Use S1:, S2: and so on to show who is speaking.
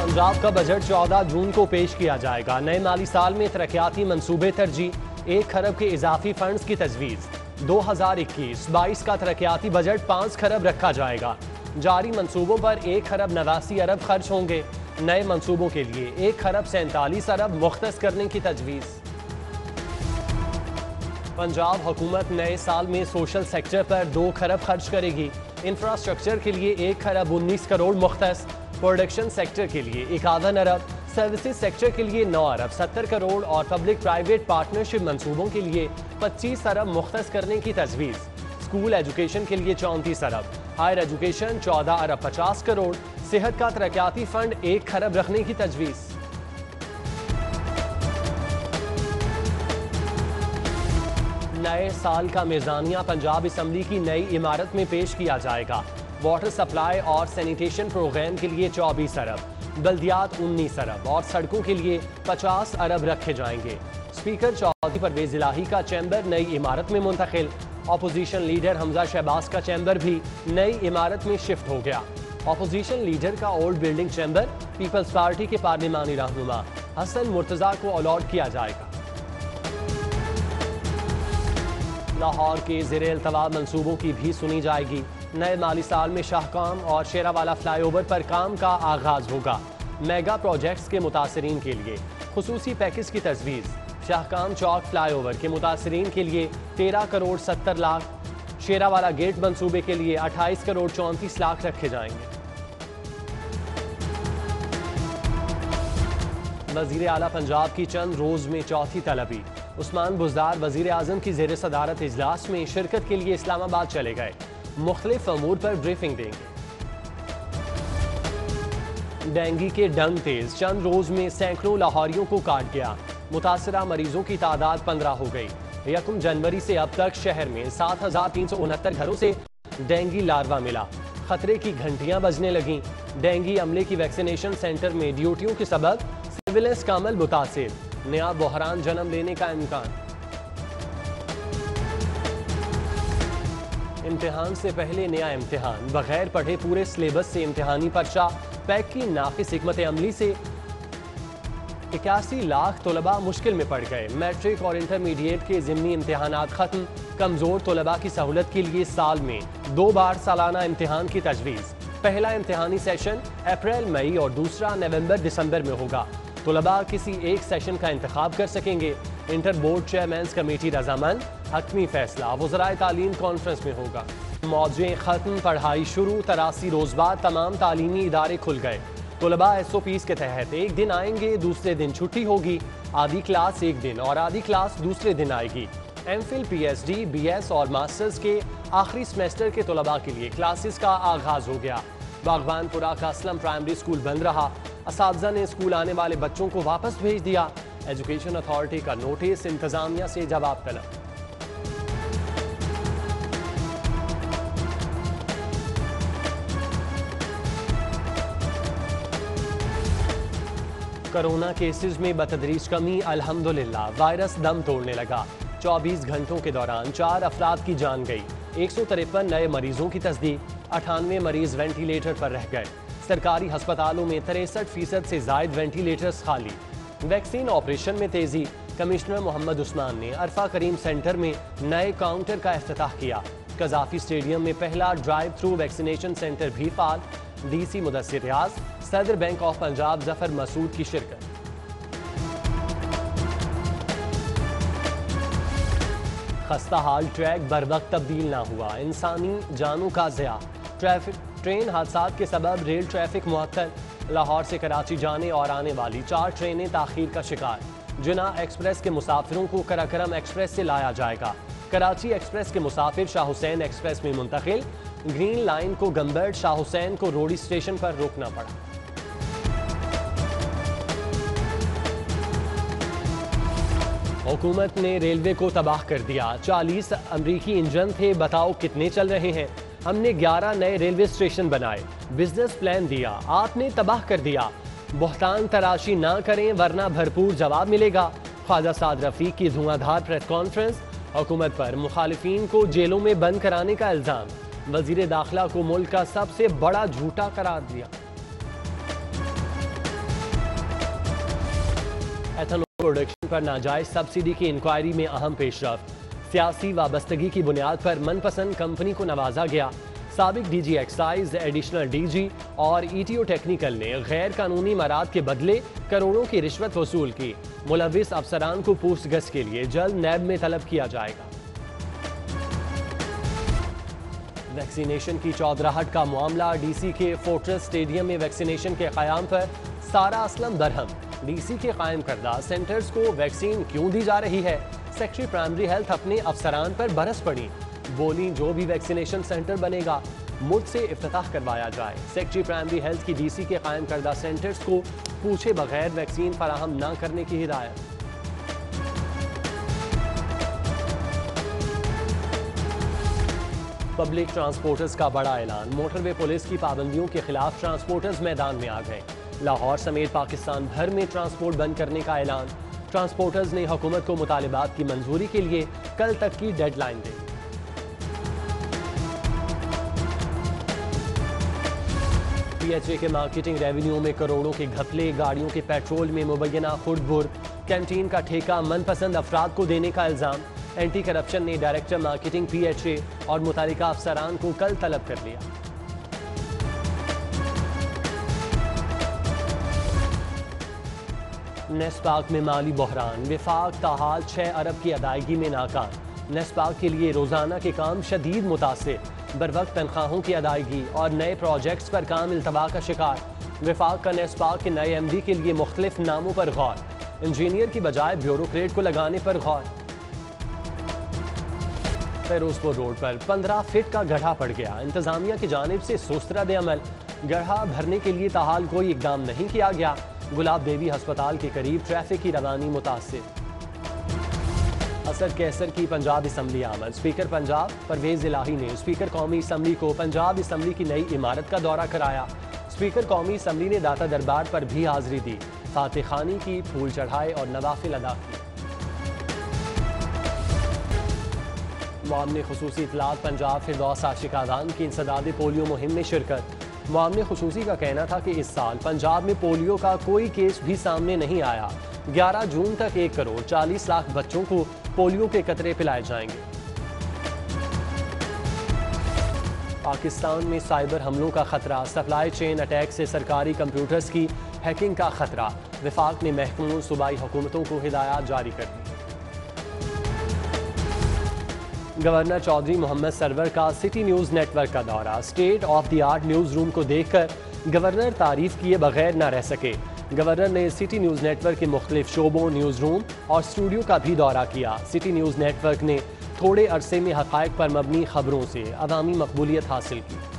S1: पंजाब का बजट 14 जून को पेश किया जाएगा। नए माली साल में तरक्याती मंसूबे तरजीह, 1 खरब के इजाफी फंड्स की तजवीज़। 2021-22 का तरक्याती बजट 5 खरब रखा जाएगा। जारी मंसूबों पर 1 खरब 89 अरब खर्च होंगे। नए मंसूबों के लिए 1 खरब 47 अरब मुख्तस करने की तजवीज़। पंजाब हुकूमत नए साल में सोशल सेक्टर पर 2 खरब खर्च करेगी। इंफ्रास्ट्रक्चर के लिए 1 खरब 19 करोड़ मुख्तस, प्रोडक्शन सेक्टर के लिए 51 अरब, सर्विसेज सेक्टर के लिए 9 अरब 70 करोड़ और पब्लिक प्राइवेट पार्टनरशिप मंसूबों के लिए 25 अरब मुख्तस करने की तजवीज़। स्कूल एजुकेशन के लिए 34 अरब, हायर एजुकेशन 14 अरब 50 करोड़, सेहत का तरक्याती फंड 1 खरब रखने की तजवीज़। नए साल का मीज़ानिया पंजाब असम्बली की नई इमारत में पेश किया जाएगा। वाटर सप्लाई और सैनिटेशन प्रोग्राम के लिए 24 अरब, बल्दियात 19 अरब और सड़कों के लिए 50 अरब रखे जाएंगे। स्पीकर चौधरी परवेज इलाही का चैम्बर नई इमारत में मुंतकिल। अपोजिशन लीडर हमजा शहबाज का चैम्बर भी नई इमारत में शिफ्ट हो गया। अपोजिशन लीडर का old building chamber people's party के पार्लिमानी रहनुमा हसन मुर्तजा को अलॉट किया जाएगा। लाहौर के ज़ेर-ए-इल्तवा मंसूबों की भी सुनी जाएगी। नए माली साल में शाहकाम और शेरावाला फ्लाईओवर पर काम का आगाज होगा। मेगा प्रोजेक्ट्स के मुतासरीन के लिए खुसूसी पैकेज की तजवीज़। शाहकाम चौक फ्लाईओवर के मुतासरीन के लिए 13 करोड़ 70 लाख, शेरावाला गेट मंसूबे के लिए 28 करोड़ 34 लाख रखे जाएंगे। वज़ीर आला पंजाब की चंद रोज़ में चौथी तलबी। उस्मान बुज़दार वज़ीर आज़म की ज़ेर सदारत इजलास में शिरकत के लिए इस्लामाबाद चले गए। मुख्तलिफ अमूर पर ब्रीफिंग देंगे। डेंगू के डंग तेज, चंद रोज में सैकड़ों लाहौरियों को काट गया। मुतासरा मरीजों की तादाद 15 हो गई। 1 जनवरी से अब तक शहर में 7,369 घरों से डेंगू लार्वा मिला। खतरे की घंटियां बजने लगीं। डेंगू अमले की वैक्सीनेशन सेंटर में ड्यूटियों के सबब सिविलेंस का अमल मुतासिर। नया बहरान जन्म लेने का इम्कान। इम्तिहान से पहले नया इम्तिहान, बगैर पढ़े पूरे सिलेबस से इम्तिहानी पर्चा। पैक की नाकिस हिकमत अमली से 81 लाख तलबा मुश्किल में पड़ गए। मैट्रिक और इंटरमीडिएट के ज़िमनी इम्तिहानात खत्म। कमज़ोर तलबा की सहूलत के लिए साल में 2 बार सालाना इम्तिहान की तजवीज़। पहला इम्तिहानी सेशन अप्रैल मई और दूसरा नवंबर दिसंबर में होगा। तलबा किसी एक सेशन का इंतखाब कर सकेंगे। इंटर बोर्ड चेयरमैन्स कमेटी रजामंद। हतमी फैसला वज़राए तालीम कॉन्फ्रेंस में होगा। मौज़ें ख़त्म, पढ़ाई शुरू। 83 रोज़ बाद तमाम तालीमी इदारे खुल गए। तलबा SOPs के तहत एक दिन आएंगे, दूसरे दिन छुट्टी होगी। आधी क्लास एक दिन और आधी क्लास दूसरे दिन आएगी। MPhil, PhD, BS और मास्टर्स के आखिरी सेमेस्टर के तलबा के लिए क्लासेस का आगाज हो गया। बागबानपुरा का असलम प्राइमरी स्कूल बंद रहा। असातिज़ा ने स्कूल आने वाले बच्चों को वापस भेज दिया। एजुकेशन अथॉरिटी का नोटिस, इंतजामिया से जवाब तलब। कोरोना केसेस में बतदरीज कमी, अल्हम्दुलिल्लाह। वायरस दम तोड़ने लगा। 24 घंटों के दौरान 4 अफराद की जान गई। 153 नए मरीजों की तस्दीक। 98 मरीज वेंटिलेटर पर रह गए। सरकारी अस्पतालों में 63% से जायद वेंटिलेटर्स खाली। वैक्सीन ऑपरेशन में तेजी। कमिश्नर मोहम्मद उस्मान ने अरफा करीम सेंटर में नए काउंटर का इफ्तिताह किया। कज़ाफी स्टेडियम में पहला ड्राइव थ्रू वैक्सीनेशन सेंटर भी फाल। DC मुदस्सिर रियाज, सदर बैंक ऑफ पंजाब जफर मसूद की शिरकत। खस्ता हाल ट्रैक बरवक्त तब्दील ना हुआ, इंसानी जानों का ज़िया। ट्रेन हादसात के सबब रेल ट्रैफिक मुअत्तल। लाहौर से कराची जाने और आने वाली 4 ट्रेनें ताखीर का शिकार। जिना एक्सप्रेस के मुसाफिरों को कराकरम एक्सप्रेस से लाया जाएगा। कराची एक्सप्रेस के मुसाफिर शाह हुसैन एक्सप्रेस में मुंतकिल। ग्रीन लाइन को गंबर्ड, शाह हुसैन को रोडी स्टेशन पर रोकना पड़ा। हुकूमत ने रेलवे को तबाह कर दिया। 40 अमरीकी इंजन थे, बताओ कितने चल रहे हैं। हमने 11 नए रेलवे स्टेशन बनाए, बिजनेस प्लान दिया, आपने तबाह कर दिया। बहतान तराशी ना करें वरना भरपूर जवाब मिलेगा। ख्वाजा साद रफीक की धुआंधार प्रेस कॉन्फ्रेंस। हुकूमत पर मुखालिफिन को जेलों में बंद कराने का इल्जाम। वजीर दाखिला को मुल्क का सबसे बड़ा झूठा करार दिया। एथेनॉल प्रोडक्शन पर नाजायज सब्सिडी की इंक्वायरी में अहम पेशरफ्त। सियासी वाबस्तगी की बुनियाद पर मनपसंद कंपनी को नवाजा गया। साबिक डीजी एक्साइज, एडिशनल डीजी और ईटीओ टेक्निकल ने गैर कानूनी मराद के बदले करोड़ों की रिश्वत वसूल की। मुलविस अफसरान को पूछगछ के लिए जल्द नैब में तलब किया जाएगा। वैक्सीनेशन की चौधराहट का मामला। डीसी के फोर्ट्रेस स्टेडियम में वैक्सीनेशन के क़याम पर सारा असलम बरहम। डीसी के कायम करदा सेंटर्स को वैक्सीन क्यों दी जा रही है? सेक्रेटरी प्राइमरी हेल्थ अपने अफसरान पर बरस पड़ी। बोली जो भी वैक्सीनेशन सेंटर बनेगा मुझसे इफ्तिताह करवाया जाए। सेक्रेटरी प्राइमरी हेल्थ की डीसी के कायम करदा सेंटर्स को पूछे बगैर वैक्सीन फराहम न करने की हिदायत। पब्लिक ट्रांसपोर्टर्स का बड़ा ऐलान। मोटरवे पुलिस की पाबंदियों के खिलाफ ट्रांसपोर्टर्स मैदान में आ गए। लाहौर समेत पाकिस्तान भर में ट्रांसपोर्ट बंद करने का ऐलान। ट्रांसपोर्टर्स ने हुकूमत को मुतालिबात की मंजूरी के लिए कल तक की डेडलाइन दी। पीएचए के मार्केटिंग रेवेन्यू में करोड़ों के घपले। गाड़ियों के पेट्रोल में मुबैना खुर्द-बुर्द। कैंटीन का ठेका मनपसंद अफराद को देने का इल्जाम। एंटी करप्शन ने डायरेक्टर मार्केटिंग पीएचए और मुतालिका अफसरान को कल तलब कर लिया। नेस्पाक में माली बहरान। विफाक ताहाल 6 अरब की अदायगी में नाकाम। नेस्पाक के लिए रोजाना के काम शदीद मुतासिर। बरवक्त तनख्वाहों की अदायगी और नए प्रोजेक्ट्स पर काम इल्तवा का शिकार। विफाक का नेस्पाक के नए एमडी के लिए मुख्तलिफ नामों पर गौर। इंजीनियर की बजाय ब्यूरोक्रेट को लगाने पर गौर। फिरोजपुर रोड पर 15 फीट का गड्ढा पड़ गया। इंतजामिया की जानिब से सुस्तरद अमल। गड्ढा भरने के लिए ताहाल कोई इकदाम नहीं किया गया। गुलाब देवी अस्पताल के करीब ट्रैफिक की रवानी मुतासिर। असद कैसर की पंजाब असम्बली आमद। स्पीकर पंजाब परवेज इलाही ने स्पीकर कौमी असम्बली को पंजाब असम्बली की नई इमारत का दौरा कराया। स्पीकर कौमी असम्बली ने दाता दरबार पर भी हाजिरी दी। फातिह खानी की, फूल चढ़ाए और नवाफिल अदा की। मुआमले खुसूसी इतलात पंजाब फिरदौस आशिकादान की इंसदाद पोलियो मुहिम में शिरकत। मुआमले खुसूसी का कहना था कि इस साल पंजाब में पोलियो का कोई केस भी सामने नहीं आया। 11 जून तक 1 करोड़ 40 लाख बच्चों को पोलियो के कतरे पिलाए जाएंगे। पाकिस्तान में साइबर हमलों का खतरा। सप्लाई चेन अटैक से सरकारी कंप्यूटर्स की हैकिंग का खतरा। विफाक ने महकमों सूबाई हुकूमतों को हिदायत जारी कर दी। गवर्नर चौधरी मोहम्मद सरवर का सिटी न्यूज़ नेटवर्क का दौरा। State of the art news room को देखकर गवर्नर तारीफ किए बगैर न रह सके। गवर्नर ने सिटी न्यूज़ नेटवर्क के मुख्तलिफ शोबों, न्यूज़ रूम और स्टूडियो का भी दौरा किया। सिटी न्यूज़ नेटवर्क ने थोड़े अरसे में हक़ाइक़ पर मबनी खबरों से अवामी मकबूलियत हासिल की।